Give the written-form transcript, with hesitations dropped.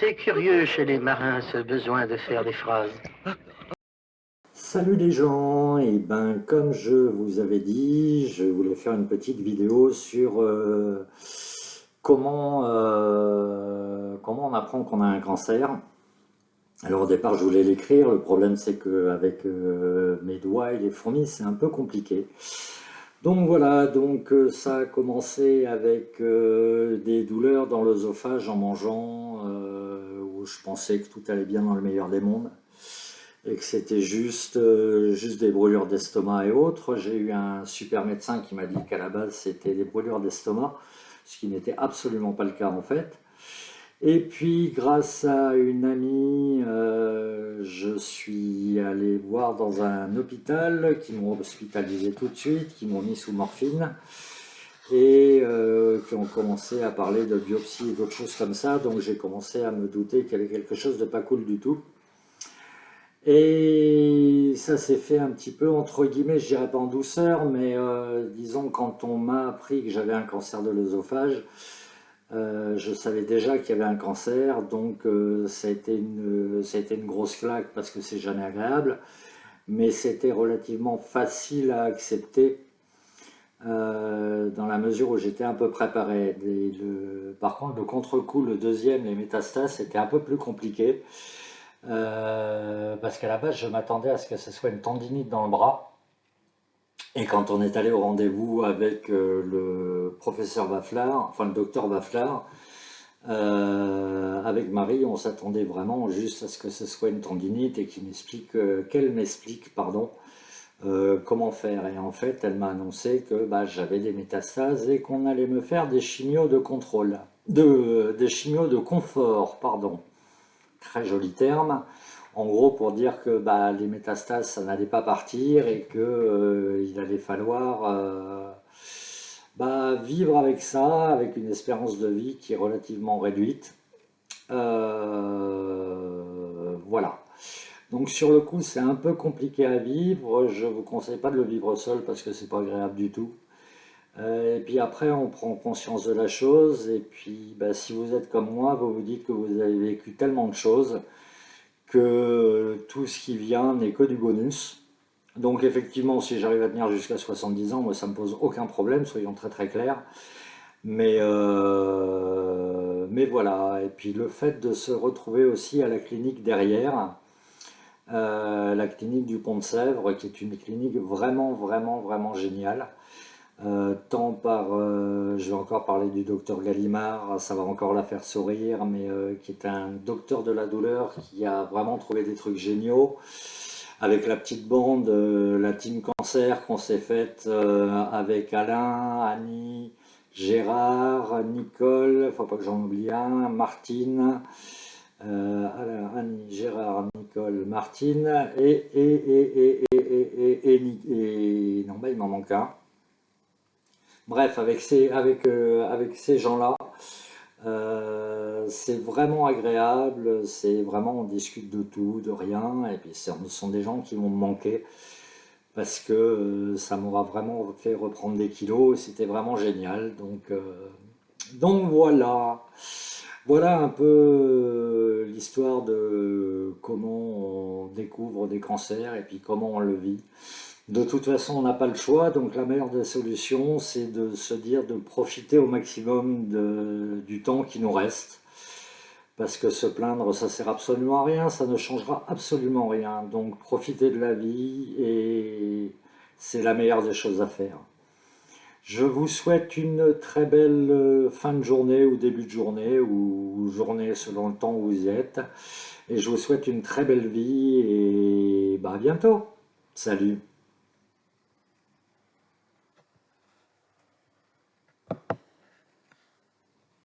C'est curieux chez les marins ce besoin de faire des phrases. Salut les gens, et ben comme je vous avais dit, je voulais faire une petite vidéo sur comment on apprend qu'on a un cancer. Alors au départ je voulais l'écrire, le problème c'est qu'avec mes doigts et les fourmis c'est un peu compliqué. Donc voilà, ça a commencé avec des douleurs dans l'œsophage en mangeant, où je pensais que tout allait bien dans le meilleur des mondes et que c'était juste des brûlures d'estomac et autres. J'ai eu un super médecin qui m'a dit qu'à la base c'était des brûlures d'estomac, ce qui n'était absolument pas le cas en fait. Et puis grâce à une amie, je suis allé voir dans un hôpital qui m'ont hospitalisé tout de suite, qui m'ont mis sous morphine et qui ont commencé à parler de biopsie et d'autres choses comme ça. Donc j'ai commencé à me douter qu'il y avait quelque chose de pas cool du tout. Et ça s'est fait un petit peu, entre guillemets, je dirais pas en douceur, mais disons quand on m'a appris que j'avais un cancer de l'œsophage, je savais déjà qu'il y avait un cancer, donc ça a été une grosse claque parce que c'est jamais agréable, mais c'était relativement facile à accepter dans la mesure où j'étais un peu préparé. Par contre, le contre-coup, le deuxième, les métastases, c'était un peu plus compliqué. Parce qu'à la base, je m'attendais à ce que ce soit une tendinite dans le bras. Et quand on est allé au rendez-vous avec le professeur Vafflard, enfin le docteur Vafflard, avec Marie, on s'attendait vraiment juste à ce que ce soit une tendinite et qu'elle m'explique, pardon, comment faire. Et en fait, elle m'a annoncé que bah, j'avais des métastases et qu'on allait me faire des chimios de contrôle, des chimios de confort, pardon. Très joli terme. En gros, pour dire que bah, les métastases, ça n'allait pas partir et que il allait falloir bah, vivre avec ça, avec une espérance de vie qui est relativement réduite. Voilà. Donc sur le coup, c'est un peu compliqué à vivre. Je ne vous conseille pas de le vivre seul parce que c'est pas agréable du tout. Et puis après, on prend conscience de la chose. Et puis, bah, si vous êtes comme moi, vous vous dites que vous avez vécu tellement de choses que tout ce qui vient n'est que du bonus. Donc effectivement, si j'arrive à tenir jusqu'à 70 ans, moi ça me pose aucun problème, soyons très très clairs. Mais voilà, et puis le fait de se retrouver aussi à la clinique derrière, la clinique du Pont de Sèvres, qui est une clinique vraiment vraiment vraiment géniale. Je vais encore parler du docteur Gallimard, ça va encore la faire sourire, mais qui est un docteur de la douleur qui a vraiment trouvé des trucs géniaux. Avec la petite bande, la team cancer qu'on s'est faite avec Alain, Annie, Gérard, Nicole, faut pas que j'en oublie un, Martine, Alain, Annie, Gérard, Nicole, Martine, et non, bah, il m'en manque un. Bref, avec ces gens-là, c'est vraiment agréable, c'est vraiment, on discute de tout, de rien, et puis ce sont des gens qui vont me manquer, parce que ça m'aura vraiment fait reprendre des kilos, c'était vraiment génial, donc voilà. Voilà un peu l'histoire de comment on découvre des cancers, et puis comment on le vit. De toute façon, on n'a pas le choix, donc la meilleure des solutions, c'est de se dire de profiter au maximum du temps qui nous reste. Parce que se plaindre, ça sert absolument à rien, ça ne changera absolument rien. Donc profitez de la vie et c'est la meilleure des choses à faire. Je vous souhaite une très belle fin de journée ou début de journée ou journée selon le temps où vous y êtes. Et je vous souhaite une très belle vie et bah, à bientôt. Salut.